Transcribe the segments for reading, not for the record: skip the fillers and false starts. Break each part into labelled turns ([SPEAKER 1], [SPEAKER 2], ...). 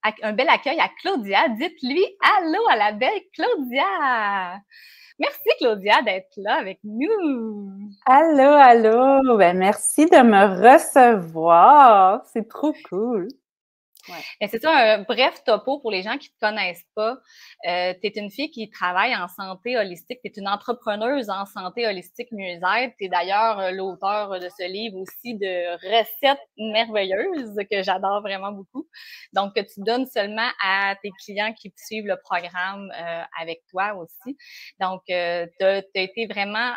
[SPEAKER 1] un bel accueil à Claudia. Dites-lui allô à la belle Claudia. Merci Claudia d'être là avec nous.
[SPEAKER 2] Allô, allô. Ben, merci de me recevoir. C'est trop cool.
[SPEAKER 1] Ouais. C'est ça, un bref topo pour les gens qui ne te connaissent pas. Tu es une fille qui travaille en santé holistique. Tu es une entrepreneuse en santé holistique mieux-être. Tu es d'ailleurs l'auteur de ce livre aussi de recettes merveilleuses que j'adore vraiment beaucoup. Donc, que tu donnes seulement à tes clients qui suivent le programme avec toi aussi. Donc, tu as été vraiment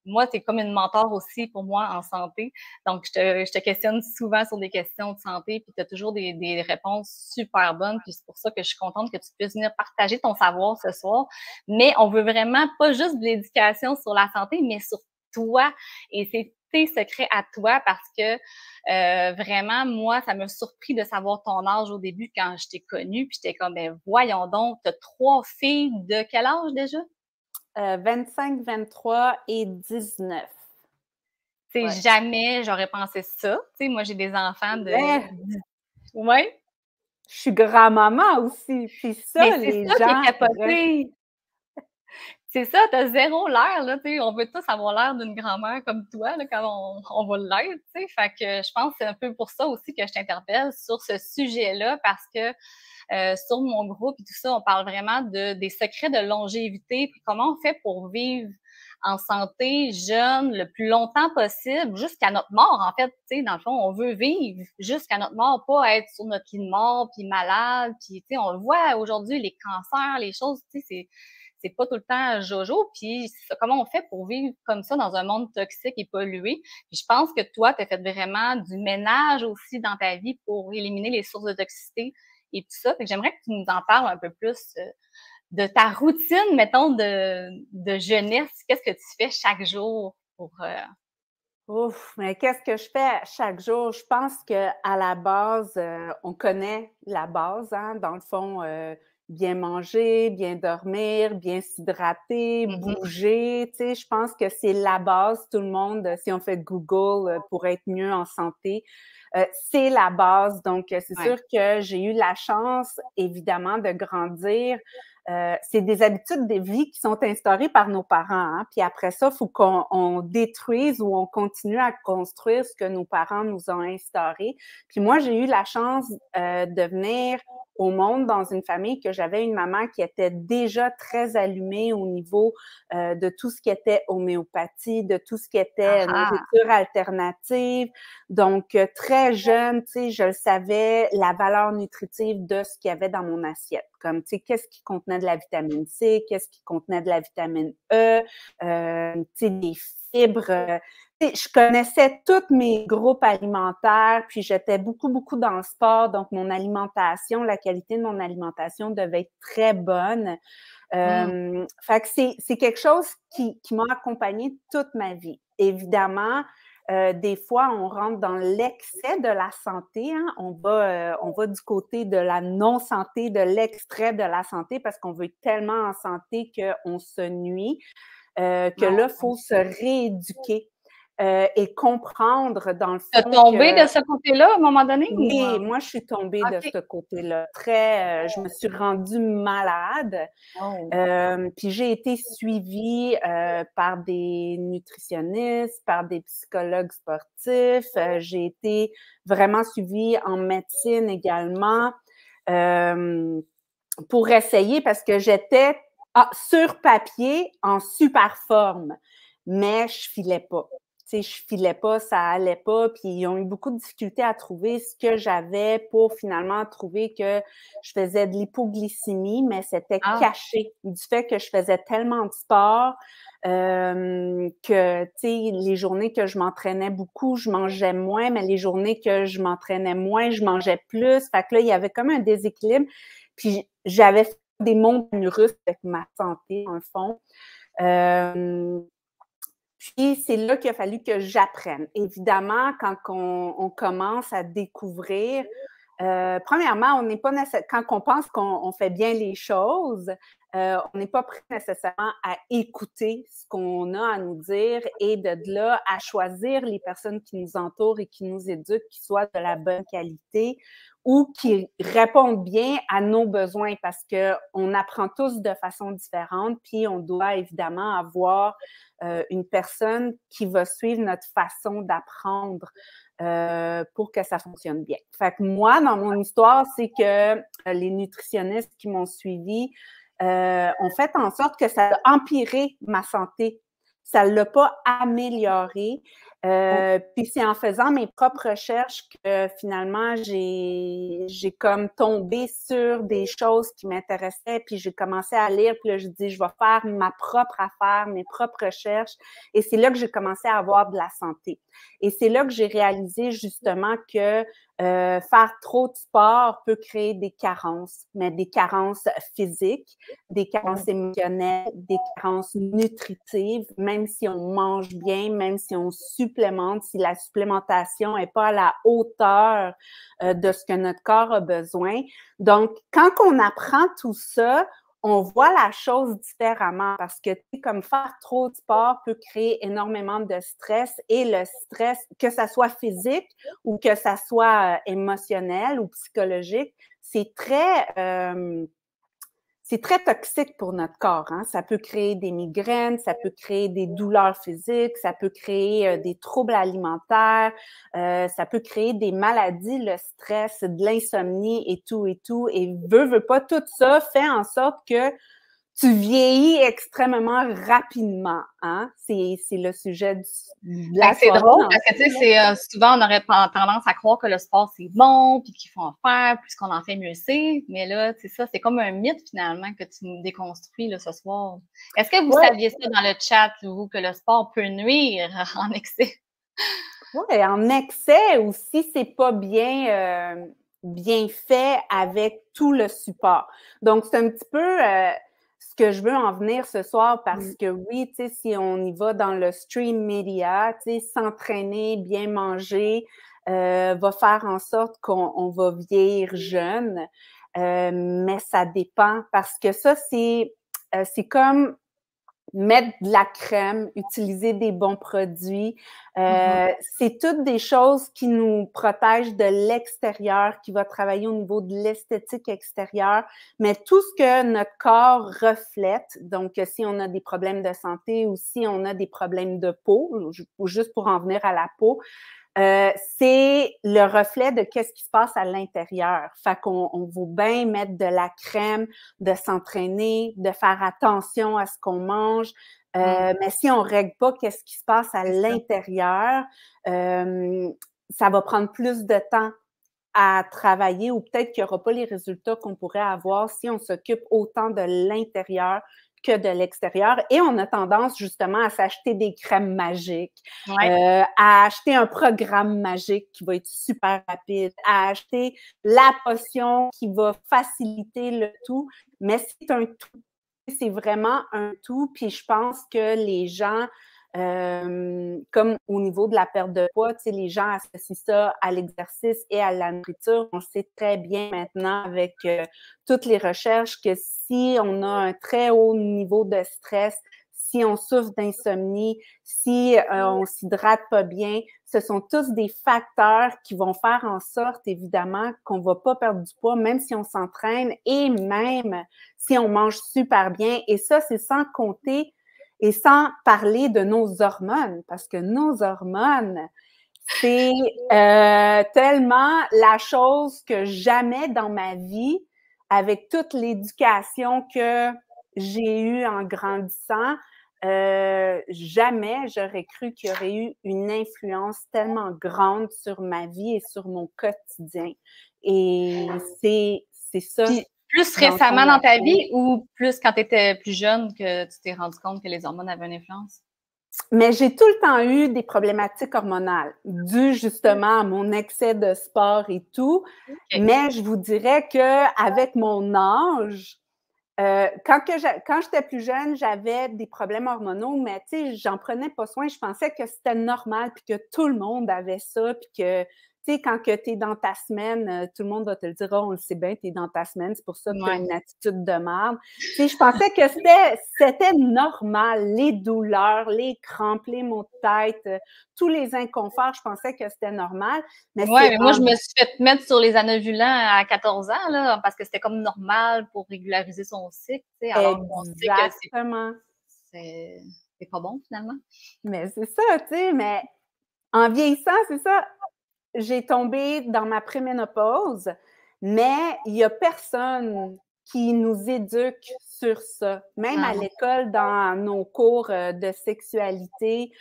[SPEAKER 1] moi, c'est comme une mentor aussi pour moi en santé. Donc, je te questionne souvent sur des questions de santé, puis tu as toujours des réponses super bonnes. Puis c'est pour ça que je suis contente que tu puisses venir partager ton savoir ce soir. Mais on veut vraiment pas juste de l'éducation sur la santé, mais sur toi. Et c'est tes secrets à toi parce que vraiment, moi, ça m'a surpris de savoir ton âge au début quand je t'ai connue. Puis j'étais comme, ben voyons donc, tu as 3 filles de quel âge déjà?
[SPEAKER 2] 25, 23 et 19.
[SPEAKER 1] Tu sais, jamais j'aurais pensé ça. Tu sais, moi, j'ai des enfants de...
[SPEAKER 2] Mais
[SPEAKER 1] Ouais.
[SPEAKER 2] je suis grand-maman aussi. Puis
[SPEAKER 1] Mais
[SPEAKER 2] ça,
[SPEAKER 1] c'est
[SPEAKER 2] les
[SPEAKER 1] ça qui est
[SPEAKER 2] gens...
[SPEAKER 1] capoté. C'est ça, t'as zéro l'air, là, tu sais. On veut tous avoir l'air d'une grand-mère comme toi, là, quand on va l'être, tu sais. Fait que je pense que c'est un peu pour ça aussi que je t'interpelle sur ce sujet-là, parce que sur mon groupe et tout ça, on parle vraiment des secrets de longévité, puis comment on fait pour vivre en santé jeune le plus longtemps possible, jusqu'à notre mort, en fait. Tu sais, dans le fond, on veut vivre jusqu'à notre mort, pas être sur notre lit de mort, puis malade, puis tu sais, on le voit aujourd'hui, les cancers, les choses, tu sais, c'est pas tout le temps jojo, puis comment on fait pour vivre comme ça dans un monde toxique et pollué. Puis je pense que toi, tu as fait vraiment du ménage aussi dans ta vie pour éliminer les sources de toxicité et tout ça. Fait que j'aimerais que tu nous en parles un peu plus de ta routine, mettons, de jeunesse. Qu'est-ce que tu fais chaque jour pour...
[SPEAKER 2] Ouf, mais qu'est-ce que je fais chaque jour? Je pense qu'à la base, on connaît la base, hein? Dans le fond, bien manger, bien dormir, bien s'hydrater,
[SPEAKER 1] Mhm.
[SPEAKER 2] bouger. Tu sais, je pense que c'est la base. Tout le monde, si on fait Google pour être mieux en santé, c'est la base. Donc, c'est
[SPEAKER 1] Ouais.
[SPEAKER 2] sûr que j'ai eu la chance, évidemment, de grandir. C'est des habitudes de vie qui sont instaurées par nos parents. Hein? Puis après ça, il faut qu'on détruise ou on continue à construire ce que nos parents nous ont instauré. Puis moi, j'ai eu la chance de venir au monde dans une famille que j'avais une maman qui était déjà très allumée au niveau de tout ce qui était homéopathie, de tout ce qui était
[SPEAKER 1] Ah,
[SPEAKER 2] nourriture alternative. Donc, très jeune, tu sais, je savais la valeur nutritive de ce qu'il y avait dans mon assiette. Comme, tu sais, qu'est-ce qui contenait de la vitamine C, qu'est-ce qui contenait de la vitamine E, tu sais, des fibres. Je connaissais tous mes groupes alimentaires, puis j'étais beaucoup, beaucoup dans le sport, donc mon alimentation, la qualité de mon alimentation devait être très bonne. Fait que c'est quelque chose qui m'a accompagnée toute ma vie. Évidemment, des fois, on rentre dans l'excès de la santé. Hein? On va du côté de la non-santé, de l'extrait de la santé, parce qu'on veut être tellement en santé qu'on se nuit, que là, il faut se rééduquer et comprendre, dans le
[SPEAKER 1] t'as
[SPEAKER 2] fond,
[SPEAKER 1] tombé
[SPEAKER 2] que
[SPEAKER 1] de ce côté-là à un moment donné ou...
[SPEAKER 2] oui, moi, je suis tombée de
[SPEAKER 1] OK.
[SPEAKER 2] ce côté-là. Je me suis rendue malade.
[SPEAKER 1] Oh.
[SPEAKER 2] Puis j'ai été suivie par des nutritionnistes, par des psychologues sportifs. J'ai été vraiment suivie en médecine également euh, pour essayer parce que j'étais sur papier en super forme, mais je filais pas. Tu sais, je filais pas, ça allait pas, puis ils ont eu beaucoup de difficultés à trouver ce que j'avais pour finalement trouver que je faisais de l'hypoglycémie, mais c'était
[SPEAKER 1] Ah.
[SPEAKER 2] caché du fait que je faisais tellement de sport que, tu sais, les journées que je m'entraînais beaucoup, je mangeais moins, mais les journées que je m'entraînais moins, je mangeais plus. Fait que là, il y avait comme un déséquilibre. Puis j'avais fait des montagnes russes avec ma santé, en fond. Puis c'est là qu'il a fallu que j'apprenne. Évidemment, quand on commence à découvrir, premièrement, on n'est pas quand on pense qu'on fait bien les choses, on n'est pas prêt nécessairement à écouter ce qu'on a à nous dire et de là à choisir les personnes qui nous entourent et qui nous éduquent, qui soient de la bonne qualité ou qui répondent bien à nos besoins parce qu'on apprend tous de façon différente, puis on doit évidemment avoir une personne qui va suivre notre façon d'apprendre pour que ça fonctionne bien. Fait que moi, dans mon histoire, c'est que les nutritionnistes qui m'ont suivie ont fait en sorte que ça a empiré ma santé. Ça ne l'a pas amélioré. Puis c'est en faisant mes propres recherches que finalement j'ai comme tombé sur des choses qui m'intéressaient, puis j'ai commencé à lire, puis là je dis je vais faire ma propre affaire, mes propres recherches, et c'est là que j'ai commencé à avoir de la santé. Et c'est là que j'ai réalisé justement que faire trop de sport peut créer des carences, mais des carences physiques, des carences émotionnelles, des carences nutritives, même si on mange bien, même si on supplémente, si la supplémentation n'est pas à la hauteur de ce que notre corps a besoin. Donc, quand on apprend tout ça, on voit la chose différemment parce que, comme faire trop de sport peut créer énormément de stress, et le stress, que ça soit physique ou que ça soit émotionnel ou psychologique, c'est très toxique pour notre corps. Hein? Ça peut créer des migraines, ça peut créer des douleurs physiques, ça peut créer des troubles alimentaires, ça peut créer des maladies, le stress, de l'insomnie et tout et tout. Et veut pas, tout ça fait en sorte que tu vieillis extrêmement rapidement, hein? C'est le sujet de la
[SPEAKER 1] C'est
[SPEAKER 2] soirée.
[SPEAKER 1] drôle parce que, tu sais, souvent, on aurait tendance à croire que le sport, c'est bon, puis qu'il faut en faire, plus qu'on en fait, mieux c'est. Mais là, c'est ça, c'est comme un mythe, finalement, que tu nous déconstruis, là, ce soir. Est-ce que vous saviez ça dans le chat, vous, que le sport peut nuire en excès?
[SPEAKER 2] Oui, en excès aussi, c'est pas bien fait avec tout le support. Donc, c'est un petit peu ce que je veux en venir ce soir parce que oui, tu sais, si on y va dans le stream media, tu sais, s'entraîner, bien manger, va faire en sorte qu'on va vieillir jeune. Mais ça dépend parce que ça, c'est comme mettre de la crème, utiliser des bons produits. C'est toutes des choses qui nous protègent de l'extérieur, qui va travailler au niveau de l'esthétique extérieure, mais tout ce que notre corps reflète, donc si on a des problèmes de santé ou si on a des problèmes de peau, juste pour en venir à la peau, c'est le reflet de qu'est-ce qui se passe à l'intérieur. Fait qu'on vaut bien mettre de la crème, de s'entraîner, de faire attention à ce qu'on mange. Mais si on règle pas qu'est-ce qui se passe à l'intérieur, ça va prendre plus de temps à travailler, ou peut-être qu'il n'y aura pas les résultats qu'on pourrait avoir si on s'occupe autant de l'intérieur que de l'extérieur. Et on a tendance justement à s'acheter des crèmes magiques, à acheter un programme magique qui va être super rapide, à acheter la potion qui va faciliter le tout. Mais c'est un tout. C'est vraiment un tout. Puis je pense que les gens, comme au niveau de la perte de poids, tu sais, les gens associent ça à l'exercice et à la nourriture. On sait très bien maintenant avec toutes les recherches que si on a un très haut niveau de stress, si on souffre d'insomnie, si on s'hydrate pas bien, ce sont tous des facteurs qui vont faire en sorte, évidemment, qu'on va pas perdre du poids, même si on s'entraîne et même si on mange super bien. Et ça, c'est sans compter et sans parler de nos hormones, parce que nos hormones, c'est tellement la chose que jamais dans ma vie, avec toute l'éducation que j'ai eue en grandissant, jamais j'aurais cru qu'il y aurait eu une influence tellement grande sur ma vie et sur mon quotidien. Et c'est ça.
[SPEAKER 1] Puis, plus récemment dans ta vie ou plus quand tu étais plus jeune que tu t'es rendu compte que les hormones avaient une influence?
[SPEAKER 2] Mais j'ai tout le temps eu des problématiques hormonales dues justement à mon excès de sport et tout. Okay. Mais je vous dirais qu'avec mon âge, quand j'étais plus jeune, j'avais des problèmes hormonaux, mais tu sais, j'en prenais pas soin. Je pensais que c'était normal, puis que tout le monde avait ça, puis que tu sais, quand tu es dans ta semaine, tout le monde va te le dire, oh, on le sait bien, tu es dans ta semaine, c'est pour ça que tu as une attitude de merde. Tu sais, je pensais que c'était normal, les douleurs, les crampes, les maux de tête, tous les inconforts, je pensais que c'était normal.
[SPEAKER 1] Mais moi, je me suis fait mettre sur les anovulants à 14 ans, là, parce que c'était comme normal pour régulariser son cycle, tu sais, alors qu'on sait que c'est pas bon, finalement.
[SPEAKER 2] Mais c'est ça, tu sais, mais en vieillissant, c'est ça, j'ai tombé dans ma préménopause, mais il n'y a personne qui nous éduque sur ça. Même à l'école, dans nos cours de sexualité,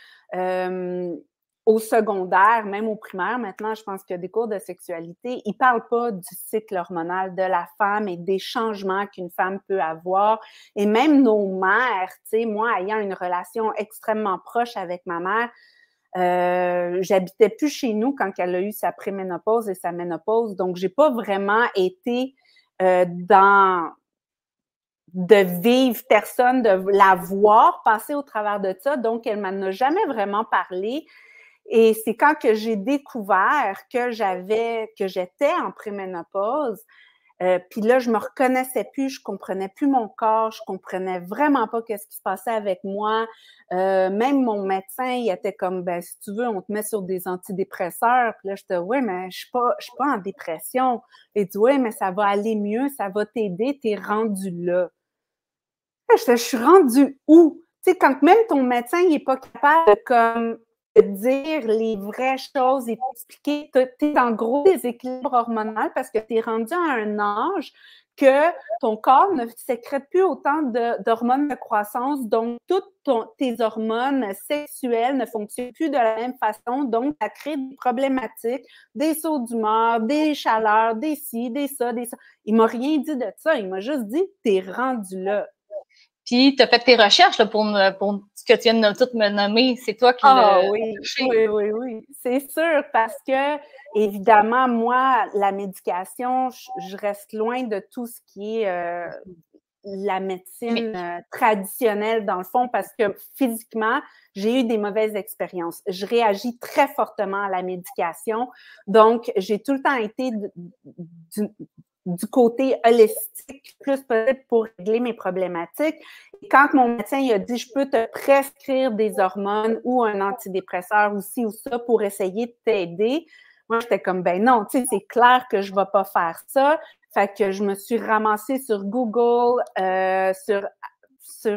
[SPEAKER 2] au secondaire, même au primaire, maintenant, je pense qu'il y a des cours de sexualité, ils ne parlent pas du cycle hormonal de la femme et des changements qu'une femme peut avoir. Et même nos mères, tu sais, moi, ayant une relation extrêmement proche avec ma mère, j'habitais plus chez nous quand elle a eu sa préménopause et sa ménopause, donc j'ai pas vraiment été dans de vivre personne, de la voir passer au travers de ça, donc elle m'en a jamais vraiment parlé. Et c'est quand que j'ai découvert que j'étais en préménopause, puis là, je me reconnaissais plus, je comprenais plus mon corps, je comprenais vraiment pas qu'est-ce qui se passait avec moi. Même mon médecin, il était comme, ben si tu veux, on te met sur des antidépresseurs. Puis là, j'étais, oui, mais je suis pas en dépression. Il dit, oui, mais ça va aller mieux, ça va t'aider, t'es rendu là. Je suis rendue où? Tu sais, quand même ton médecin, il est pas capable de comme dire les vraies choses et t'expliquer, tu es dans gros déséquilibre hormonal parce que tu es rendu à un âge que ton corps ne sécrète plus autant d'hormones de croissance, donc toutes tes hormones sexuelles ne fonctionnent plus de la même façon, donc ça crée des problématiques, des sauts d'humeur, des chaleurs, des ci, des ça, des ça. Il m'a rien dit de ça, il m'a juste dit « t'es rendu là ».
[SPEAKER 1] Puis, tu as fait tes recherches là, pour ce que tu viens de tout me nommer. C'est toi qui
[SPEAKER 2] l'as cherché. Oui. C'est sûr, parce que, évidemment, moi, la médication, je reste loin de tout ce qui est la médecine traditionnelle, dans le fond, parce que physiquement, j'ai eu des mauvaises expériences. Je réagis très fortement à la médication. Donc, j'ai tout le temps été du côté holistique, plus possible pour régler mes problématiques. Et quand mon médecin il a dit « je peux te prescrire des hormones ou un antidépresseur ou ci ou ça pour essayer de t'aider », moi, j'étais comme « ben non, tu sais, c'est clair que je ne vais pas faire ça ». Fait que je me suis ramassée sur Google, sur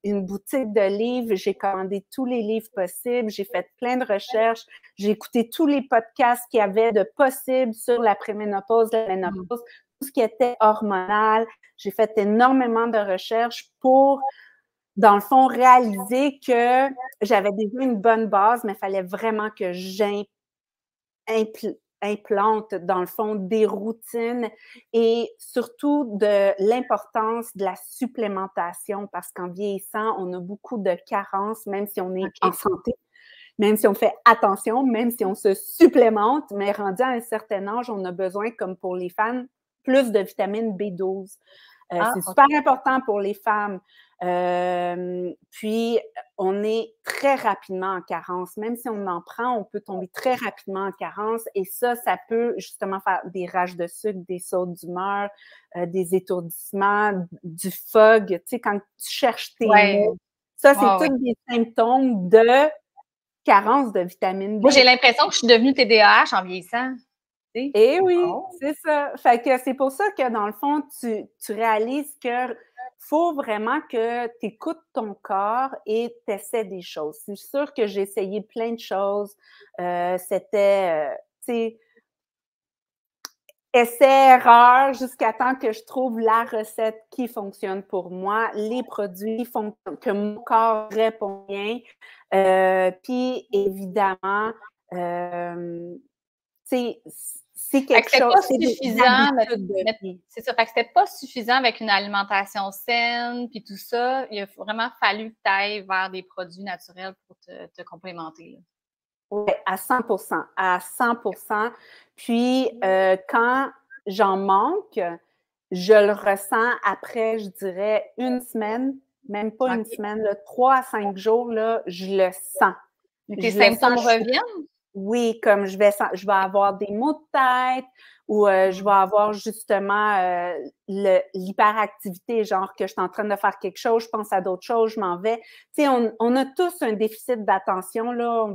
[SPEAKER 2] une boutique de livres. J'ai commandé tous les livres possibles. J'ai fait plein de recherches. J'ai écouté tous les podcasts qu'il y avait de possibles sur la préménopause, la ménopause, tout ce qui était hormonal. J'ai fait énormément de recherches pour, dans le fond, réaliser que j'avais déjà une bonne base, mais il fallait vraiment que implante, dans le fond, des routines et surtout de l'importance de la supplémentation parce qu'en vieillissant, on a beaucoup de carences, même si on est en santé, même si on fait attention, même si on se supplémente, mais rendu à un certain âge, on a besoin, comme pour les femmes, plus de vitamine B12. C'est super important pour les femmes. Puis, on est très rapidement en carence. Même si on en prend, on peut tomber très rapidement en carence. Et ça peut justement faire des rages de sucre, des sautes d'humeur, des étourdissements, du fog. Tu sais, quand tu cherches tes mots. Ça, c'est tous des symptômes de carence de vitamine B.
[SPEAKER 1] Moi, j'ai l'impression que je suis devenue TDAH en vieillissant.
[SPEAKER 2] Eh oui, c'est ça. Fait que c'est pour ça que, dans le fond, tu réalises que faut vraiment que tu écoutes ton corps et tu essaies des choses. C'est sûr que j'ai essayé plein de choses. C'était, tu sais, essai-erreur jusqu'à temps que je trouve la recette qui fonctionne pour moi, les produits que mon corps répond bien. Puis, évidemment, c'est quelque chose.
[SPEAKER 1] C'est ça. Fait que c'était pas suffisant avec une alimentation saine, puis tout ça. Il a vraiment fallu que tu ailles vers des produits naturels pour te complémenter. Là.
[SPEAKER 2] Oui, à 100%. À 100%. Puis, quand j'en manque, je le ressens après, je dirais, une semaine, même pas une semaine, là, 3 à 5 jours, là, je le sens.
[SPEAKER 1] Mais tes symptômes reviennent?
[SPEAKER 2] Oui, comme je vais avoir des maux de tête ou je vais avoir justement l'hyperactivité, genre que je suis en train de faire quelque chose, je pense à d'autres choses, je m'en vais. Tu sais, on a tous un déficit d'attention, là.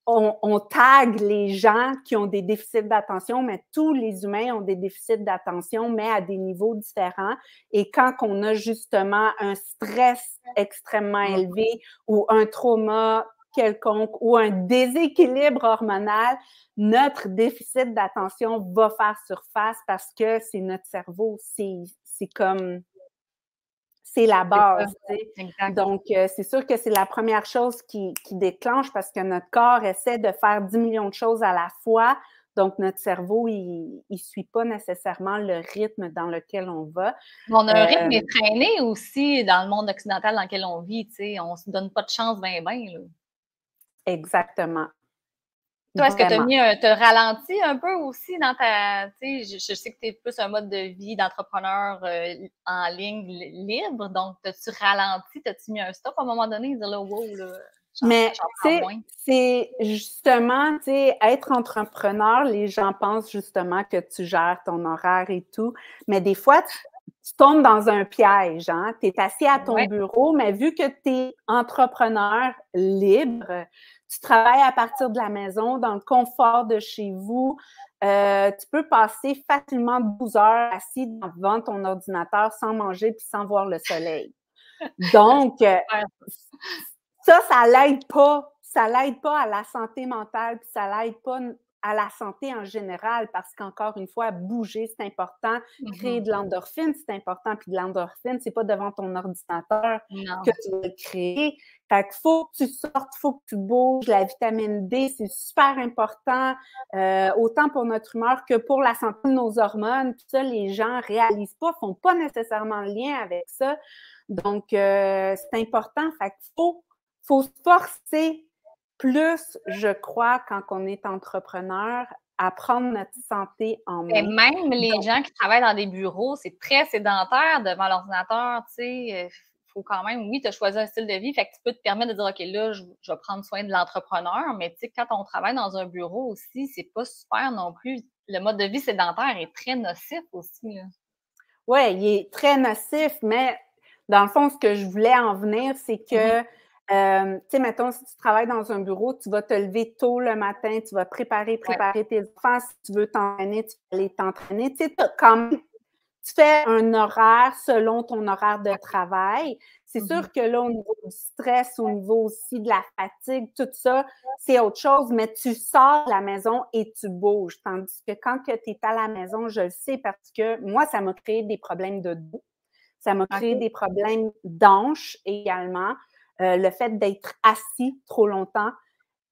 [SPEAKER 2] On tag les gens qui ont des déficits d'attention, mais tous les humains ont des déficits d'attention, mais à des niveaux différents. Et quand on a justement un stress extrêmement élevé ou un trauma quelconque ou un déséquilibre hormonal, notre déficit d'attention va faire surface parce que c'est notre cerveau, c'est comme c'est la base, tu sais.
[SPEAKER 1] Exact.
[SPEAKER 2] Donc, c'est sûr que c'est la première chose qui déclenche parce que notre corps essaie de faire 10 millions de choses à la fois. Donc, notre cerveau, il suit pas nécessairement le rythme dans lequel on va.
[SPEAKER 1] On a un rythme effréné aussi dans le monde occidental dans lequel on vit, tu sais. On se donne pas de chance ben, là.
[SPEAKER 2] Exactement.
[SPEAKER 1] Toi, est-ce que
[SPEAKER 2] Vraiment.
[SPEAKER 1] t'as ralenti un peu aussi dans ta, tu sais, je sais que tu es plus un mode de vie d'entrepreneur en ligne libre, donc t'as-tu ralenti, t'as-tu mis un stop à un moment donné, dire là, wow, là,
[SPEAKER 2] Mais
[SPEAKER 1] j'en
[SPEAKER 2] tu
[SPEAKER 1] prends
[SPEAKER 2] sais,
[SPEAKER 1] moins?
[SPEAKER 2] c'est justement, tu sais, être entrepreneur, les gens pensent justement que tu gères ton horaire et tout, mais des fois, tu tombes dans un piège, hein? Tu es assis à ton
[SPEAKER 1] Ouais.
[SPEAKER 2] bureau, mais vu que tu es entrepreneur libre, tu travailles à partir de la maison, dans le confort de chez vous, tu peux passer facilement 12 heures assis devant ton ordinateur sans manger puis sans voir le soleil. Donc, ça l'aide pas. Ça l'aide pas à la santé mentale, puis ça l'aide pas à la santé en général, parce qu'encore une fois, bouger, c'est important. Créer de l'endorphine, c'est important. Puis de l'endorphine, c'est pas devant ton ordinateur
[SPEAKER 1] Non.
[SPEAKER 2] que tu vas le créer. Fait qu'il faut que tu sortes, faut que tu bouges. La vitamine D, c'est super important, autant pour notre humeur que pour la santé de nos hormones. Puis ça, les gens réalisent pas, font pas nécessairement le lien avec ça. Donc, c'est important. Fait qu'il faut se forcer plus, je crois, quand on est entrepreneur, à prendre notre santé en
[SPEAKER 1] Et
[SPEAKER 2] main.
[SPEAKER 1] même les gens qui travaillent dans des bureaux, c'est très sédentaire devant l'ordinateur, tu sais. Faut quand même, oui, tu as choisi un style de vie, fait que tu peux te permettre de dire, OK, là, je vais prendre soin de l'entrepreneur, mais tu sais, quand on travaille dans un bureau aussi, c'est pas super non plus. Le mode de vie sédentaire est très nocif aussi, là.
[SPEAKER 2] Oui, il est très nocif, mais dans le fond, ce que je voulais en venir, c'est que, tu sais, mettons, si tu travailles dans un bureau, tu vas te lever tôt le matin, tu vas préparer tes enfants. Si tu veux t'entraîner, tu vas aller t'entraîner. Tu sais, quand même, tu fais un horaire selon ton horaire de travail. C'est sûr que là, au niveau du stress, au niveau aussi de la fatigue, tout ça, c'est autre chose, mais tu sors de la maison et tu bouges. Tandis que quand tu es à la maison, je le sais parce que moi, ça m'a créé des problèmes de dos. Ça m'a créé des problèmes d'hanches également. Le fait d'être assis trop longtemps.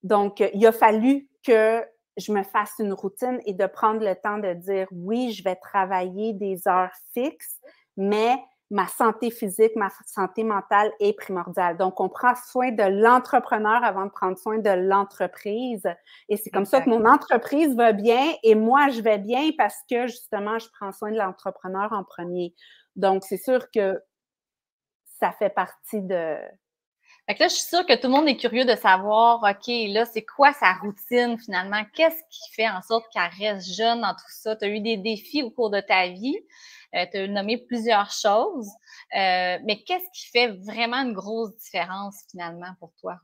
[SPEAKER 2] Donc, il a fallu que je me fasse une routine et de prendre le temps de dire oui, je vais travailler des heures fixes, mais ma santé physique, ma santé mentale est primordiale. Donc, on prend soin de l'entrepreneur avant de prendre soin de l'entreprise. Et c'est comme ça que mon entreprise va bien et moi, je vais bien parce que justement, je prends soin de l'entrepreneur en premier. Donc, c'est sûr que ça fait partie de...
[SPEAKER 1] Fait que là, je suis sûre que tout le monde est curieux de savoir, OK, là, c'est quoi sa routine finalement? Qu'est-ce qui fait en sorte qu'elle reste jeune dans tout ça? Tu as eu des défis au cours de ta vie. Tu as nommé plusieurs choses. Mais qu'est-ce qui fait vraiment une grosse différence finalement pour toi?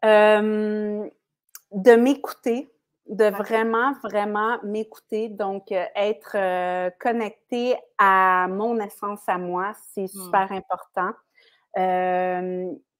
[SPEAKER 2] De m'écouter, de vraiment, vraiment m'écouter. Donc, être connecté à mon essence à moi, c'est super important.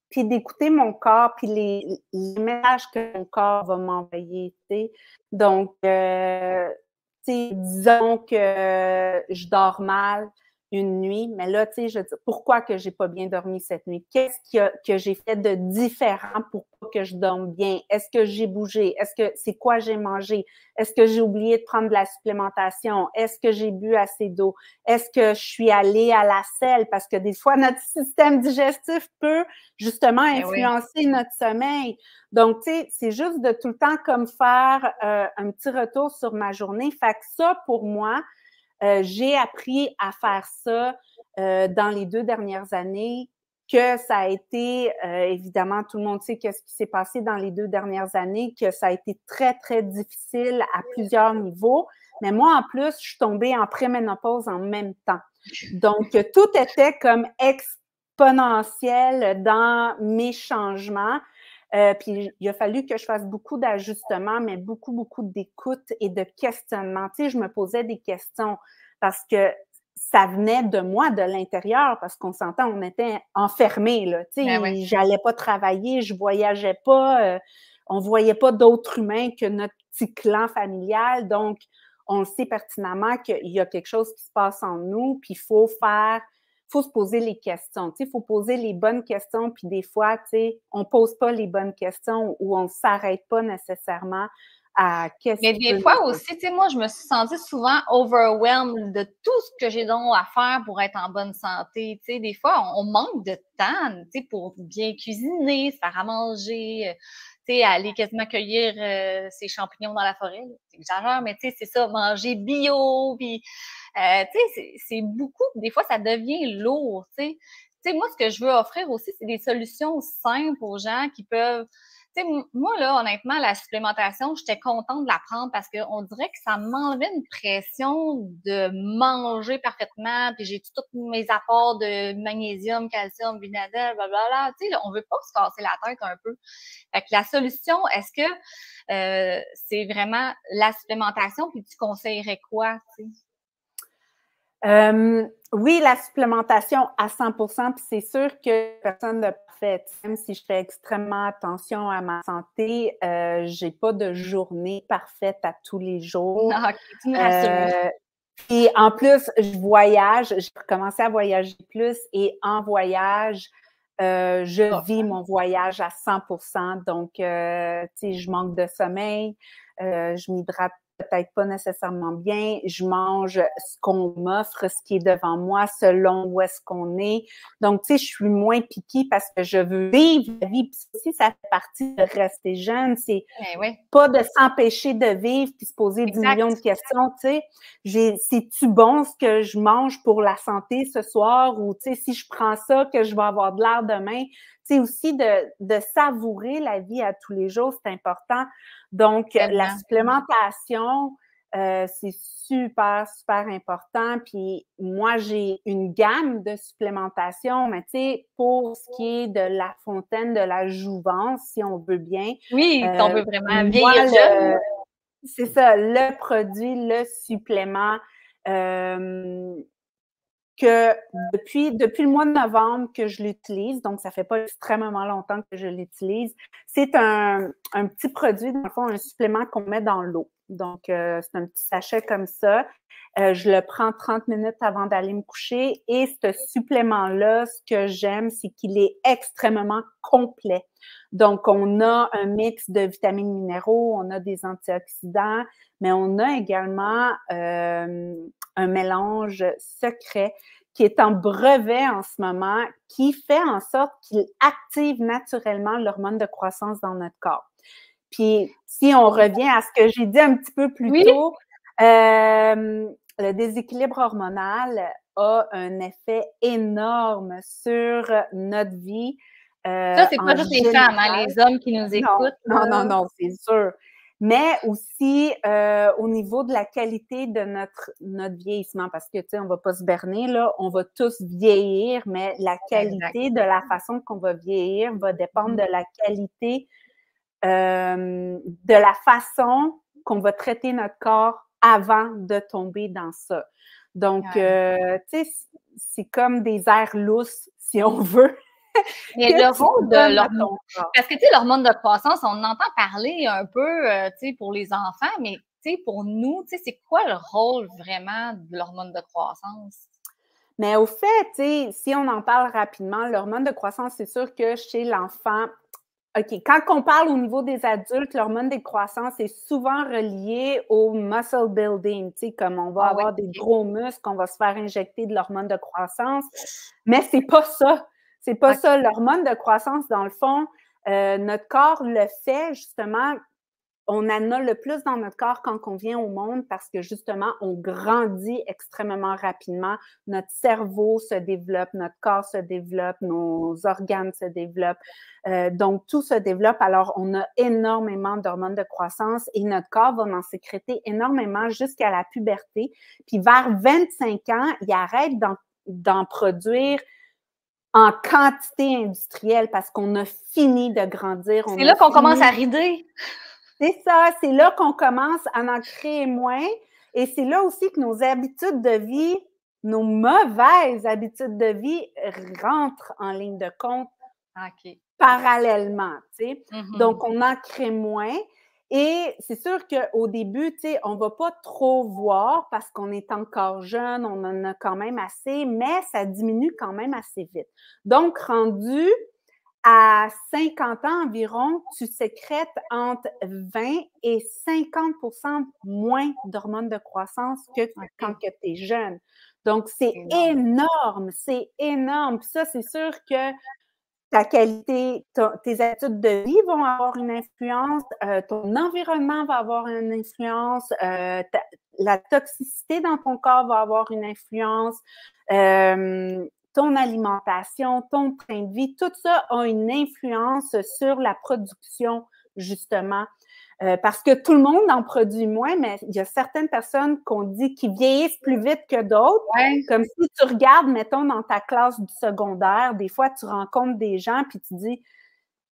[SPEAKER 2] Puis d'écouter mon corps, puis les messages que mon corps va m'envoyer, tu sais. Donc, tu sais, disons que je dors mal une nuit, mais là, tu sais, je dis, pourquoi que j'ai pas bien dormi cette nuit? Que j'ai fait de différent pour pas que je dorme bien? Est-ce que j'ai bougé? C'est quoi j'ai mangé? Est-ce que j'ai oublié de prendre de la supplémentation? Est-ce que j'ai bu assez d'eau? Est-ce que je suis allée à la selle? Parce que des fois, notre système digestif peut justement influencer notre sommeil. Donc, tu sais, c'est juste de tout le temps comme faire un petit retour sur ma journée. Fait que ça, pour moi, j'ai appris à faire ça dans les 2 dernières années. que ça a été, évidemment, tout le monde sait qu'est-ce qui s'est passé dans les 2 dernières années, que ça a été très, très difficile à plusieurs niveaux. Mais moi, en plus, je suis tombée en préménopause en même temps. Donc, tout était comme exponentiel dans mes changements. Puis, il a fallu que je fasse beaucoup d'ajustements, mais beaucoup, beaucoup d'écoute et de questionnement. Tu sais, je me posais des questions parce que ça venait de moi, de l'intérieur, parce qu'on s'entend, on était enfermés, là. Tu sais,
[SPEAKER 1] ouais.
[SPEAKER 2] j'allais pas travailler, je voyageais pas, on voyait pas d'autres humains que notre petit clan familial. Donc, on le sait pertinemment qu'il y a quelque chose qui se passe en nous, puis il faut se poser les questions. Tu sais, il faut poser les bonnes questions, puis des fois, tu sais, on pose pas les bonnes questions ou on s'arrête pas nécessairement à qu'est-ce
[SPEAKER 1] Mais
[SPEAKER 2] qui
[SPEAKER 1] des
[SPEAKER 2] peut
[SPEAKER 1] fois
[SPEAKER 2] nous...
[SPEAKER 1] aussi, tu sais, moi, je me suis sentie souvent overwhelmed de tout ce que j'ai donc à faire pour être en bonne santé. Tu sais, des fois, on manque de temps, tu sais, pour bien cuisiner, se faire à manger, tu sais, aller quasiment cueillir ses champignons dans la forêt. J'exagère, mais tu sais, c'est ça, manger bio, puis, tu sais, c'est beaucoup. Des fois, ça devient lourd, tu sais. Tu sais, moi, ce que je veux offrir aussi, c'est des solutions simples aux gens qui peuvent tu sais, moi, là, honnêtement, la supplémentation, j'étais contente de la prendre parce qu'on dirait que ça m'enlevait une pression de manger parfaitement, puis j'ai tous mes apports de magnésium, calcium, vinadel, blablabla. Tu sais, là, on veut pas se casser la tête un peu. Fait que la solution, est-ce que c'est vraiment la supplémentation, puis tu conseillerais quoi, tu sais?
[SPEAKER 2] Oui, la supplémentation à 100%, puis c'est sûr que personne de parfait. Même si je fais extrêmement attention à ma santé, j'ai pas de journée parfaite à tous les jours.
[SPEAKER 1] Ah, OK, tu me rassures.
[SPEAKER 2] Puis en plus, je voyage, j'ai recommencé à voyager plus et en voyage, je
[SPEAKER 1] Tough,
[SPEAKER 2] vis
[SPEAKER 1] hein?
[SPEAKER 2] mon voyage à 100%. Donc, tu sais, je manque de sommeil, je m'hydrate peut-être pas nécessairement bien, je mange ce qu'on m'offre, ce qui est devant moi, selon où est-ce qu'on est. Donc, tu sais, je suis moins piquée parce que je veux vivre la vie. Puis ça aussi, ça fait partie de rester jeune. C'est
[SPEAKER 1] Ben oui,
[SPEAKER 2] pas de s'empêcher de vivre puis se poser 10 millions de
[SPEAKER 1] exact.
[SPEAKER 2] questions, tu sais. C'est-tu bon ce que je mange pour la santé ce soir ou, tu sais, si je prends ça, que je vais avoir de l'air demain. Tu sais, aussi de savourer la vie à tous les jours, c'est important. Donc, la
[SPEAKER 1] Tellement.
[SPEAKER 2] supplémentation, c'est super, super important. Puis moi, j'ai une gamme de supplémentation, mais tu sais, pour ce qui est de la fontaine de la jouvence, si on veut bien,
[SPEAKER 1] Oui, si on veut vraiment
[SPEAKER 2] moi,
[SPEAKER 1] vieillir jeune.
[SPEAKER 2] c'est ça, le produit, le supplément que depuis le mois de novembre que je l'utilise, donc ça fait pas extrêmement longtemps que je l'utilise, c'est un petit produit, dans le fond, un supplément qu'on met dans l'eau. Donc, c'est un petit sachet comme ça. Je le prends 30 minutes avant d'aller me coucher et ce supplément-là, ce que j'aime, c'est qu'il est extrêmement complet. Donc, on a un mix de vitamines minéraux, on a des antioxydants, mais on a également un mélange secret qui est en brevet en ce moment, qui fait en sorte qu'il active naturellement l'hormone de croissance dans notre corps. Puis, si on revient à ce que j'ai dit un petit peu plus
[SPEAKER 1] Oui,
[SPEAKER 2] tôt, le déséquilibre hormonal a un effet énorme sur notre vie
[SPEAKER 1] ça, c'est
[SPEAKER 2] en
[SPEAKER 1] pas juste les femmes, hein,
[SPEAKER 2] général.
[SPEAKER 1] les hommes qui nous
[SPEAKER 2] Non,
[SPEAKER 1] écoutent,
[SPEAKER 2] non, non,
[SPEAKER 1] là.
[SPEAKER 2] non, c'est sûr. Mais aussi au niveau de la qualité de notre vieillissement, parce que, tu sais, on va pas se berner, là, on va tous vieillir, mais la
[SPEAKER 1] Exact.
[SPEAKER 2] qualité de la façon qu'on va vieillir va dépendre de la qualité de la façon qu'on va traiter notre corps avant de tomber dans ça. Donc,
[SPEAKER 1] Ouais.
[SPEAKER 2] tu sais, c'est comme des airs lousses, si on veut,
[SPEAKER 1] Mais le
[SPEAKER 2] que tu
[SPEAKER 1] rôle de
[SPEAKER 2] donnes à
[SPEAKER 1] l'hormone
[SPEAKER 2] ton corps.
[SPEAKER 1] parce que, tu sais, l'hormone de croissance, on en entend parler un peu, tu sais, pour les enfants, mais, tu sais, pour nous, tu sais, c'est quoi le rôle vraiment de l'hormone de croissance?
[SPEAKER 2] Mais au fait, tu sais, si on en parle rapidement, l'hormone de croissance, c'est sûr que chez l'enfant, OK, quand on parle au niveau des adultes, l'hormone de croissance est souvent relié au muscle building, tu sais, comme on va
[SPEAKER 1] Ah oui,
[SPEAKER 2] avoir des
[SPEAKER 1] OK.
[SPEAKER 2] gros muscles, on va se faire injecter de l'hormone de croissance, mais c'est pas ça. C'est pas
[SPEAKER 1] OK.
[SPEAKER 2] ça. L'hormone de croissance, dans le fond, notre corps le fait justement on en a le plus dans notre corps quand on vient au monde parce que justement, on grandit extrêmement rapidement. Notre cerveau se développe, notre corps se développe, nos organes se développent. Donc, tout se développe. Alors, on a énormément d'hormones de croissance et notre corps va en sécréter énormément jusqu'à la puberté. Puis, vers 25 ans, il arrête d'en produire en quantité industrielle parce qu'on a fini de grandir.
[SPEAKER 1] C'est là qu'on commence à rider.
[SPEAKER 2] C'est ça, c'est là qu'on commence à en créer moins et c'est là aussi que nos habitudes de vie, nos mauvaises habitudes de vie rentrent en ligne de compte parallèlement, tu sais. Donc, on en crée moins et c'est sûr qu'au début, tu sais, on ne va pas trop voir parce qu'on est encore jeune, on en a quand même assez, mais ça diminue quand même assez vite. Donc, rendu à 50 ans environ, tu sécrètes entre 20 et 50 moins d'hormones de croissance que quand tu es jeune. Donc, c'est énorme, c'est énorme. Puis ça, c'est sûr que ta qualité, tes habitudes de vie vont avoir une influence, ton environnement va avoir une influence, la toxicité dans ton corps va avoir une influence, ton alimentation, ton train de vie, tout ça a une influence sur la production, justement. Parce que tout le monde en produit moins, mais il y a certaines personnes qu'on dit qui vieillissent plus vite que d'autres.
[SPEAKER 1] Ouais.
[SPEAKER 2] Comme si tu regardes, mettons, dans ta classe du secondaire, des fois, tu rencontres des gens puis tu dis,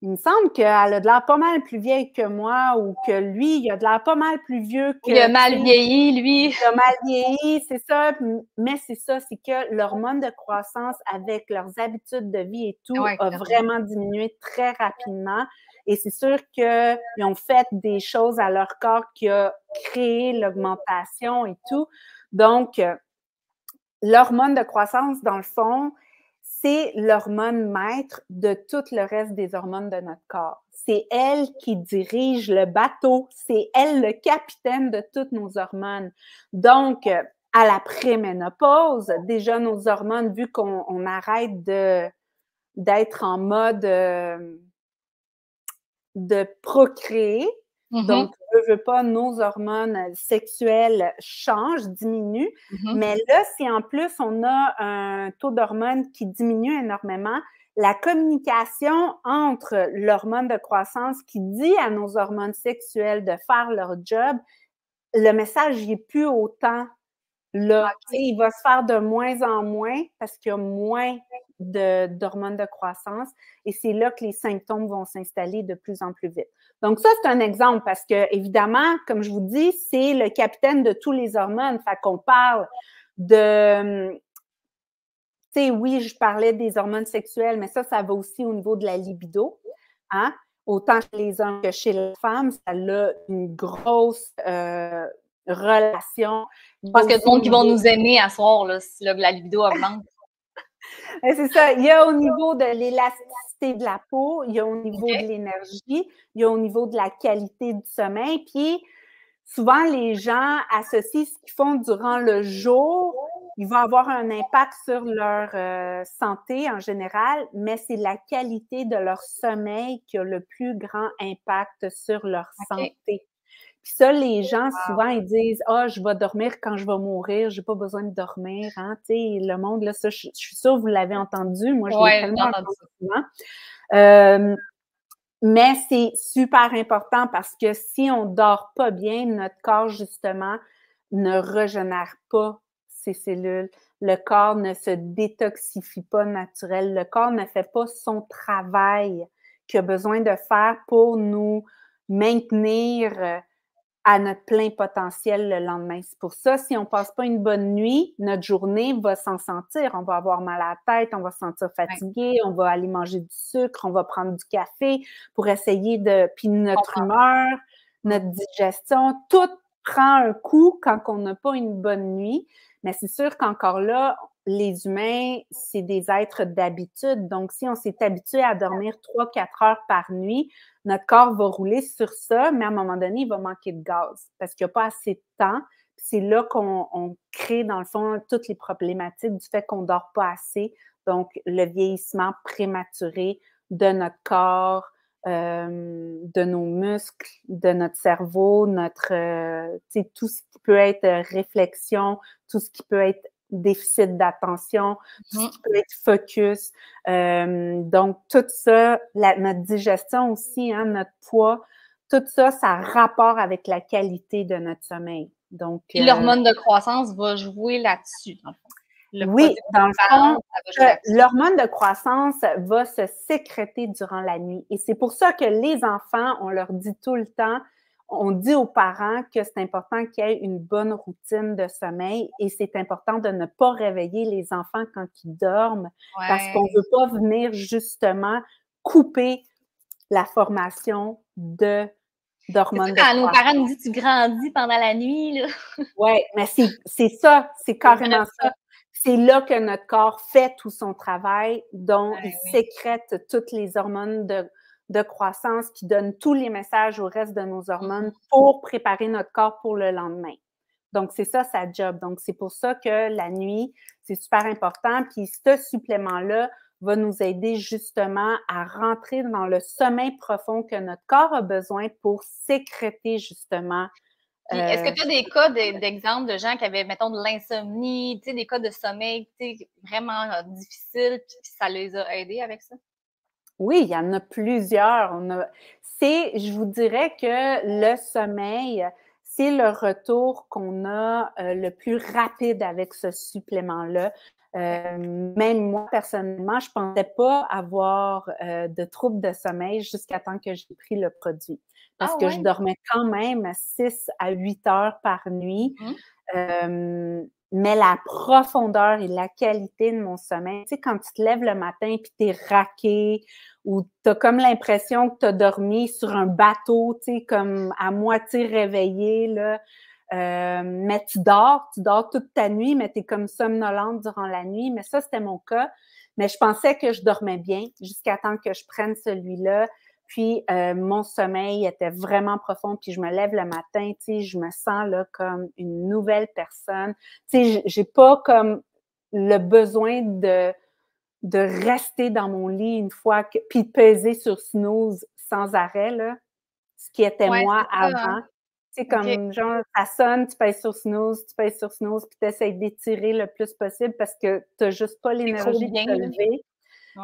[SPEAKER 2] il me semble qu'elle a de l'air pas mal plus vieille que moi ou que lui, il a de l'air pas mal plus vieux que...
[SPEAKER 1] Il a mal vieilli, lui.
[SPEAKER 2] Il a mal vieilli, c'est ça. Mais c'est ça, c'est que l'hormone de croissance avec leurs habitudes de vie et tout a vraiment diminué très rapidement. Et c'est sûr qu'ils ont fait des choses à leur corps qui a créé l'augmentation et tout. Donc, l'hormone de croissance, dans le fond, c'est l'hormone maître de tout le reste des hormones de notre corps. C'est elle qui dirige le bateau. C'est elle le capitaine de toutes nos hormones. Donc, à la préménopause, déjà nos hormones, vu qu'on arrête d'être en mode de procréer, donc, veut pas, nos hormones sexuelles changent, diminuent. Mais là, si en plus on a un taux d'hormones qui diminue énormément, la communication entre l'hormone de croissance qui dit à nos hormones sexuelles de faire leur job, le message n'est plus autant là. Il va se faire de moins en moins parce qu'il y a moins d'hormones de croissance et c'est là que les symptômes vont s'installer de plus en plus vite. Donc ça, c'est un exemple parce que, évidemment, comme je vous dis, c'est le capitaine de tous les hormones. Fait qu'on parle de... Tu sais, oui, je parlais des hormones sexuelles, mais ça va aussi au niveau de la libido. Hein? Autant chez les hommes que chez les femmes, ça a une grosse relation.
[SPEAKER 1] Je pense qu'il y a tout le monde qui vont nous aimer à soir, là, si la libido augmente.
[SPEAKER 2] C'est ça. Il y a au niveau de l'élasticité de la peau, il y a au niveau de l'énergie, il y a au niveau de la qualité du sommeil. Puis, souvent, les gens associent ce qu'ils font durant le jour, il va avoir un impact sur leur santé en général, mais c'est la qualité de leur sommeil qui a le plus grand impact sur leur santé. Puis ça, les gens, souvent, ils disent « Ah, je vais dormir quand je vais mourir, j'ai pas besoin de dormir. » Hein? Tu sais, le monde, là, ça, je suis sûre que vous l'avez entendu. Moi, je l'ai tellement entendu souvent. Mais c'est super important parce que si on dort pas bien, notre corps, justement, ne régénère pas ses cellules. Le corps ne se détoxifie pas naturel. Le corps ne fait pas son travail qu'il a besoin de faire pour nous maintenir à notre plein potentiel le lendemain. C'est pour ça, si on ne passe pas une bonne nuit, notre journée va s'en sentir. On va avoir mal à la tête, on va se sentir fatigué, on va aller manger du sucre, on va prendre du café pour essayer de... Puis notre humeur, notre digestion, tout prend un coup quand on n'a pas une bonne nuit. Mais c'est sûr qu'encore là, les humains, c'est des êtres d'habitude. Donc, si on s'est habitué à dormir 3-4 heures par nuit, notre corps va rouler sur ça, mais à un moment donné, il va manquer de gaz parce qu'il n'y a pas assez de temps. C'est là qu'on crée, dans le fond, toutes les problématiques du fait qu'on ne dort pas assez. Donc, le vieillissement prématuré de notre corps, de nos muscles, de notre cerveau, tout ce qui peut être réflexion, tout ce qui peut être déficit d'attention, tout ce qui peut être focus. Donc, tout ça, notre digestion aussi, hein, notre poids, tout ça, ça a rapport avec la qualité de notre sommeil. Donc,
[SPEAKER 1] l'hormone de croissance va jouer là-dessus, dans le fond.
[SPEAKER 2] Oui, dans le fond, l'hormone de croissance va se sécréter durant la nuit. Et c'est pour ça que les enfants, on leur dit tout le temps, on dit aux parents que c'est important qu'il y ait une bonne routine de sommeil et c'est important de ne pas réveiller les enfants quand ils dorment parce qu'on ne veut pas venir justement couper la formation d'hormones de croissance.
[SPEAKER 1] Quand nos parents nous disent « tu grandis pendant la nuit », là.
[SPEAKER 2] Oui, mais c'est ça, c'est carrément ça. C'est là que notre corps fait tout son travail, dont il sécrète toutes les hormones de croissance qui donnent tous les messages au reste de nos hormones pour préparer notre corps pour le lendemain. Donc, c'est ça sa job. Donc, c'est pour ça que la nuit, c'est super important. Puis, ce supplément-là va nous aider justement à rentrer dans le sommeil profond que notre corps a besoin pour sécréter justement.
[SPEAKER 1] Est-ce que tu as des cas d'exemples de gens qui avaient, mettons, de l'insomnie, tu sais, des cas de sommeil, tu sais, vraiment difficiles, puis ça les a aidés avec ça?
[SPEAKER 2] Oui, il y en a plusieurs. Je vous dirais que le sommeil, c'est le retour qu'on a le plus rapide avec ce supplément-là. Même moi, personnellement, je ne pensais pas avoir de troubles de sommeil jusqu'à temps que j'ai pris le produit. Parce que je dormais quand même 6 à 8 heures par nuit. Mais la profondeur et la qualité de mon sommeil, tu sais, quand tu te lèves le matin puis tu es raqué ou tu as comme l'impression que tu as dormi sur un bateau, tu sais, comme à moitié réveillé, là. Mais tu dors toute ta nuit, mais tu es comme somnolente durant la nuit. Mais ça, c'était mon cas. Mais je pensais que je dormais bien jusqu'à temps que je prenne celui-là. Puis, mon sommeil était vraiment profond. Puis, je me lève le matin, tu sais, je me sens là comme une nouvelle personne. Tu sais, j'ai pas comme le besoin de rester dans mon lit une fois que... Puis, de peser sur snooze sans arrêt, là, ce qui était moi avant. Tu sais, comme genre, ça sonne, tu pèses sur snooze, puis tu essaies d'étirer le plus possible parce que tu n'as juste pas l'énergie de te lever.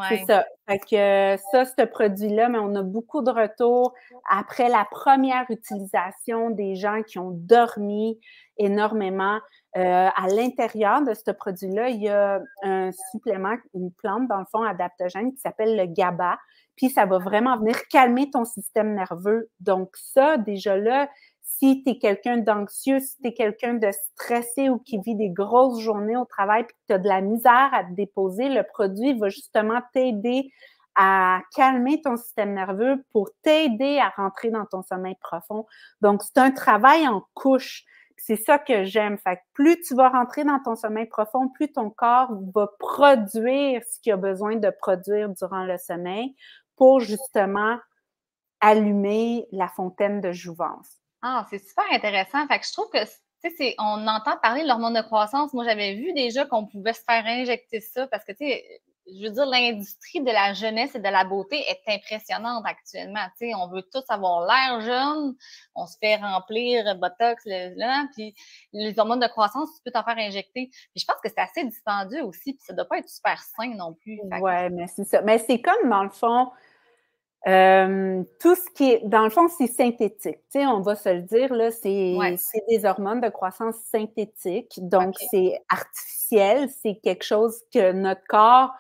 [SPEAKER 2] C'est ça. Fait que ça, ce produit-là, mais on a beaucoup de retours après la première utilisation des gens qui ont dormi énormément. À l'intérieur de ce produit-là, il y a un supplément, une plante, dans le fond, adaptogène qui s'appelle le GABA. Puis, ça va vraiment venir calmer ton système nerveux. Donc, ça, déjà là, si tu es quelqu'un d'anxieux, si tu es quelqu'un de stressé ou qui vit des grosses journées au travail puis que tu as de la misère à te déposer, le produit va justement t'aider à calmer ton système nerveux pour t'aider à rentrer dans ton sommeil profond. Donc, c'est un travail en couche. C'est ça que j'aime. Fait que plus tu vas rentrer dans ton sommeil profond, plus ton corps va produire ce qu'il a besoin de produire durant le sommeil pour justement allumer la fontaine de jouvence.
[SPEAKER 1] Ah, c'est super intéressant. Fait que je trouve que, tu sais, on entend parler de l'hormone de croissance. Moi, j'avais vu déjà qu'on pouvait se faire injecter ça parce que, tu sais, je veux dire, l'industrie de la jeunesse et de la beauté est impressionnante actuellement. Tu sais, on veut tous avoir l'air jeune, on se fait remplir Botox, là, puis les hormones de croissance, tu peux t'en faire injecter. Puis je pense que c'est assez dispendieux aussi, puis ça doit pas être super sain non plus.
[SPEAKER 2] Ouais, mais c'est ça. Mais c'est comme, dans le fond, tout ce qui est, dans le fond, c'est synthétique. Tu sais, on va se le dire, là, c'est des hormones de croissance synthétiques. Donc, c'est artificiel. C'est quelque chose que notre corps,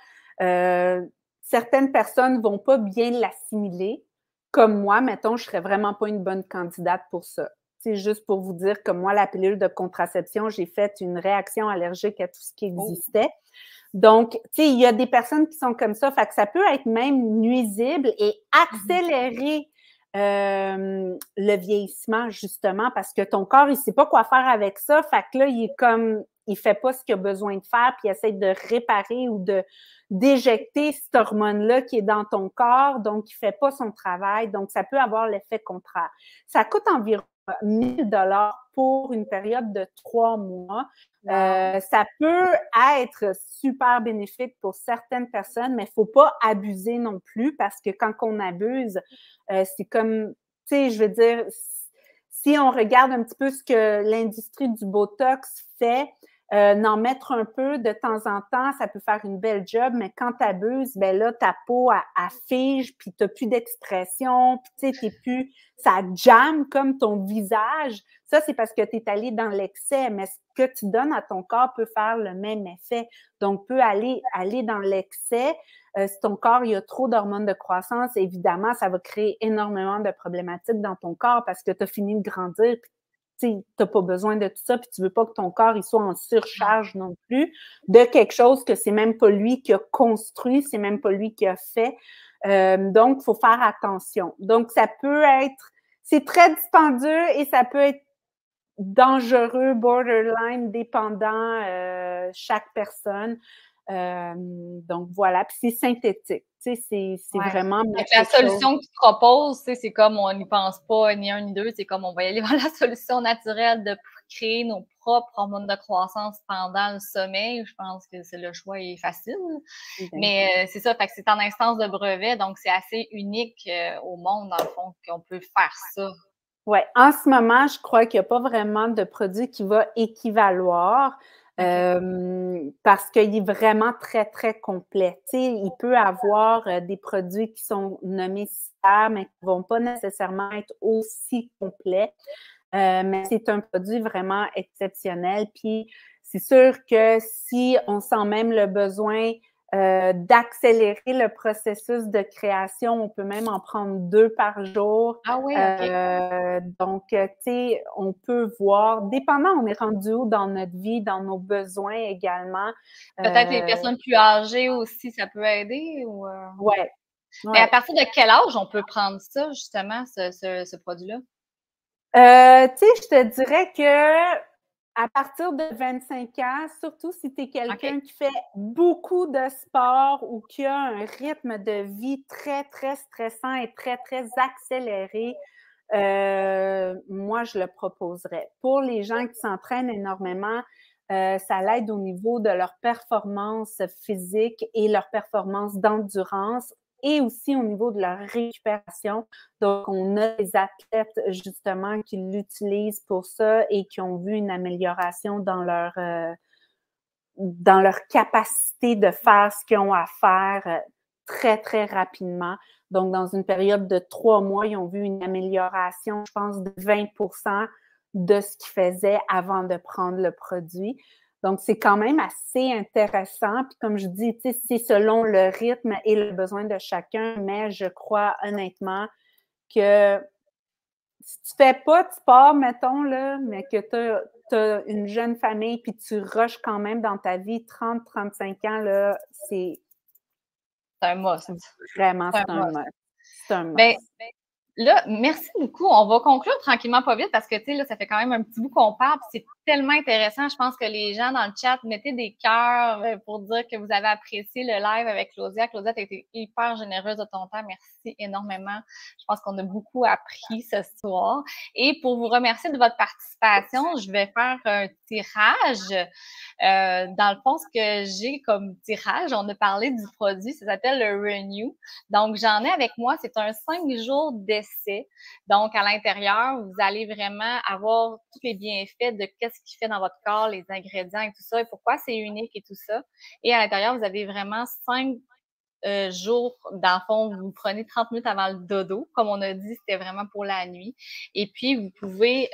[SPEAKER 2] certaines personnes vont pas bien l'assimiler. Comme moi, mettons, je serais vraiment pas une bonne candidate pour ça. C'est juste pour vous dire que moi, la pilule de contraception, j'ai fait une réaction allergique à tout ce qui existait. Donc, tu sais, il y a des personnes qui sont comme ça, fait que ça peut être même nuisible et accélérer le vieillissement, justement, parce que ton corps, il sait pas quoi faire avec ça, fait que là, il fait pas ce qu'il a besoin de faire, puis il essaie de réparer ou d'éjecter cette hormone-là qui est dans ton corps, donc il fait pas son travail, donc ça peut avoir l'effet contraire. Ça coûte environ $1000 pour une période de 3 mois.
[SPEAKER 1] Wow.
[SPEAKER 2] Ça peut être super bénéfique pour certaines personnes, mais il ne faut pas abuser non plus parce que quand on abuse, c'est comme, tu sais, je veux dire, si on regarde un petit peu ce que l'industrie du Botox fait, n'en mettre un peu de temps en temps, ça peut faire une belle job, mais quand tu abuses, ben là, ta peau, elle fige, puis tu n'as plus d'expression, puis tu sais, t'es plus, ça jamme comme ton visage. Ça, c'est parce que tu es allé dans l'excès, mais ce que tu donnes à ton corps peut faire le même effet. Donc, peut aller dans l'excès. Si ton corps, il y a trop d'hormones de croissance, évidemment, ça va créer énormément de problématiques dans ton corps parce que tu as fini de grandir, puis tu n'as pas besoin de tout ça, puis tu veux pas que ton corps il soit en surcharge non plus de quelque chose que c'est même pas lui qui a construit, c'est même pas lui qui a fait. Donc, il faut faire attention. Donc, ça peut être, c'est très dispendieux et ça peut être dangereux, borderline, dépendant chaque personne. Donc, voilà. Puis c'est synthétique. Tu sais, c'est vraiment...
[SPEAKER 1] La solution que tu proposes, c'est comme on n'y pense pas, ni un ni deux. C'est comme on va y aller vers la solution naturelle de créer nos propres hormones de croissance pendant le sommeil. Je pense que le choix est facile. Mais c'est ça, fait que c'est en instance de brevet, donc c'est assez unique au monde, dans le fond, qu'on peut faire ça.
[SPEAKER 2] Oui, en ce moment, je crois qu'il n'y a pas vraiment de produit qui va équivaloir parce qu'il est vraiment très, très complet. Tu sais, il peut avoir des produits qui sont nommés similaires, mais qui ne vont pas nécessairement être aussi complets. Mais c'est un produit vraiment exceptionnel. Puis, c'est sûr que si on sent même le besoin d'accélérer le processus de création, on peut même en prendre 2 par jour.
[SPEAKER 1] Ah oui, OK.
[SPEAKER 2] Donc, tu sais, on peut voir, dépendant, on est rendu où dans notre vie, dans nos besoins également.
[SPEAKER 1] Peut-être les personnes plus âgées aussi, ça peut aider? Ou
[SPEAKER 2] Ouais.
[SPEAKER 1] Mais à partir de quel âge on peut prendre ça, justement, ce produit-là?
[SPEAKER 2] Tu sais, je te dirais que à partir de 25 ans, surtout si tu es quelqu'un qui fait beaucoup de sport ou qui a un rythme de vie très, très stressant et très, très accéléré, moi, je le proposerais. Pour les gens qui s'entraînent énormément, ça l'aide au niveau de leur performance physique et leur performance d'endurance et aussi au niveau de leur récupération. Donc, on a des athlètes, justement, qui l'utilisent pour ça et qui ont vu une amélioration dans leur capacité de faire ce qu'ils ont à faire très, très rapidement. Donc, dans une période de 3 mois, ils ont vu une amélioration, je pense, de 20% de ce qu'ils faisaient avant de prendre le produit. Donc, c'est quand même assez intéressant. Puis comme je dis, c'est selon le rythme et le besoin de chacun, mais je crois honnêtement que si tu fais pas de sport, mettons, là, mais que tu as une jeune famille puis tu rushes quand même dans ta vie, 30-35 ans, là, c'est
[SPEAKER 1] un must.
[SPEAKER 2] Vraiment, c'est un must. C'est un must.
[SPEAKER 1] Ben, là, merci beaucoup. On va conclure tranquillement, pas vite, parce que, tu sais, là, ça fait quand même un petit bout qu'on parle, puis c'est tellement intéressant. Je pense que les gens dans le chat, mettez des cœurs pour dire que vous avez apprécié le live avec Claudia. Claudia, tu as été hyper généreuse de ton temps. Merci énormément. Je pense qu'on a beaucoup appris ce soir. Et pour vous remercier de votre participation, je vais faire un tirage. Dans le fond, ce que j'ai comme tirage, on a parlé du produit, ça s'appelle le Renew. Donc, j'en ai avec moi, c'est un 5 jours d'essai. Donc, à l'intérieur, vous allez vraiment avoir tous les bienfaits de qu'est-ce qui fait dans votre corps, les ingrédients et tout ça, et pourquoi c'est unique et tout ça. Et à l'intérieur, vous avez vraiment 5 jours, dans le fond, vous prenez 30 minutes avant le dodo. Comme on a dit, c'était vraiment pour la nuit. Et puis, vous pouvez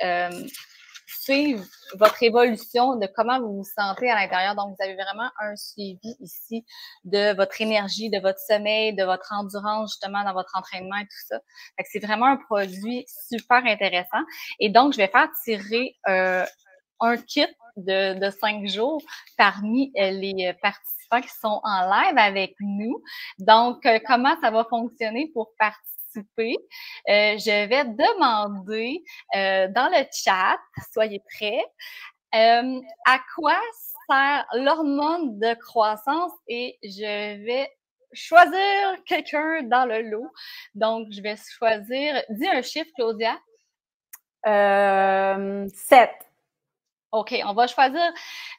[SPEAKER 1] suivre votre évolution de comment vous vous sentez à l'intérieur. Donc, vous avez vraiment un suivi ici de votre énergie, de votre sommeil, de votre endurance, justement, dans votre entraînement et tout ça. Fait que c'est vraiment un produit super intéressant. Et donc, je vais faire tirer un kit de 5 jours parmi les participants qui sont en live avec nous. Donc, comment ça va fonctionner pour participer? Je vais demander dans le chat, soyez prêts, à quoi sert l'hormone de croissance et je vais choisir quelqu'un dans le lot. Donc, je vais choisir, dis un chiffre, Claudia.
[SPEAKER 2] 7.
[SPEAKER 1] OK, on va choisir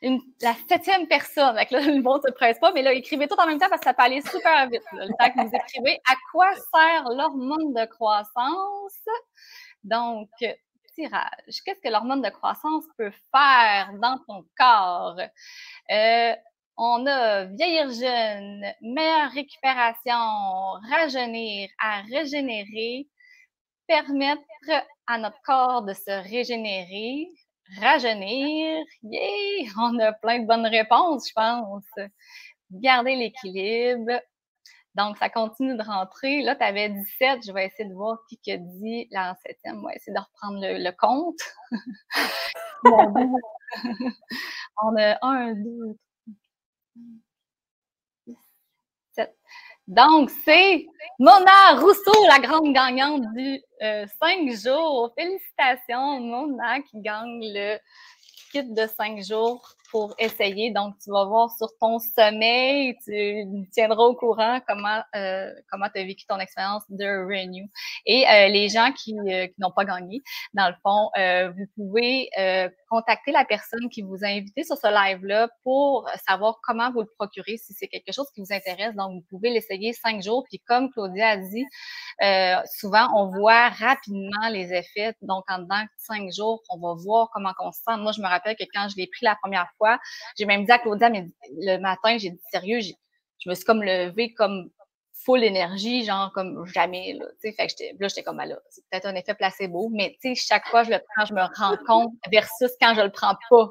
[SPEAKER 1] la 7e personne. Fait que là, le monde ne se presse pas, mais là, écrivez tout en même temps parce que ça peut aller super vite. Là, le temps que vous écrivez. À quoi sert l'hormone de croissance? Donc, tirage. Qu'est-ce que l'hormone de croissance peut faire dans ton corps? On a vieillir jeune, meilleure récupération, rajeunir, à régénérer, permettre à notre corps de se régénérer, rajeunir. Yeah! On a plein de bonnes réponses, je pense. Garder l'équilibre. Donc, ça continue de rentrer. Là, tu avais 17. Je vais essayer de voir qui a dit la 7e. On va essayer de reprendre le compte. On a 1, 2, 7. Donc, c'est Mona Rousseau, la grande gagnante du 5 jours. Félicitations, Mona, qui gagne le kit de 5 jours pour essayer. Donc, tu vas voir sur ton sommeil, tu tiendras au courant comment tu as vécu ton expérience de Renew. Et les gens qui n'ont pas gagné, dans le fond, vous pouvez contacter la personne qui vous a invité sur ce live-là pour savoir comment vous le procurer si c'est quelque chose qui vous intéresse. Donc, vous pouvez l'essayer 5 jours. Puis comme Claudia a dit, souvent, on voit rapidement les effets. Donc, en dedans de 5 jours, on va voir comment on se sent. Moi, je me rappelle que quand je l'ai pris la première fois, j'ai même dit à Claudia, mais le matin, j'ai dit sérieux, je me suis comme levée comme full énergie, genre comme jamais, là, tu sais, fait que j'étais comme, là, c'est peut-être un effet placebo, mais tu sais, chaque fois je le prends, je me rends compte versus quand je le prends pas.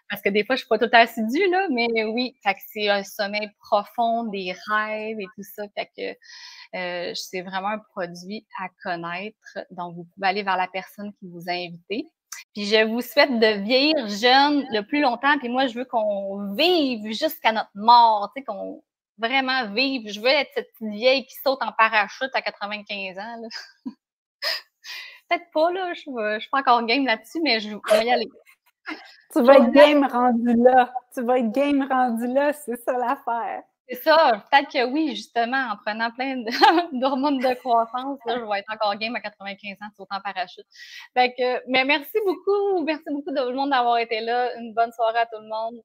[SPEAKER 1] Parce que des fois, je suis pas tout le temps assidue, là, mais oui, fait que c'est un sommeil profond, des rêves et tout ça, fait que c'est vraiment un produit à connaître. Donc, vous pouvez aller vers la personne qui vous a invité. Puis je vous souhaite de vieillir jeune le plus longtemps. Puis moi, je veux qu'on vive jusqu'à notre mort, tu sais, qu'on vraiment vive. Je veux être cette petite vieille qui saute en parachute à 95 ans. Là. Peut-être pas, là. Je suis pas encore game là-dessus, mais je vais y aller.
[SPEAKER 2] Tu vas être game rendu là. Tu vas être game rendu là, c'est ça l'affaire.
[SPEAKER 1] C'est ça, peut-être que oui, justement, en prenant plein d'hormones de croissance, là, je vais être encore game à 95 ans, sautant en parachute. Fait que, mais merci beaucoup de tout le monde d'avoir été là. Une bonne soirée à tout le monde.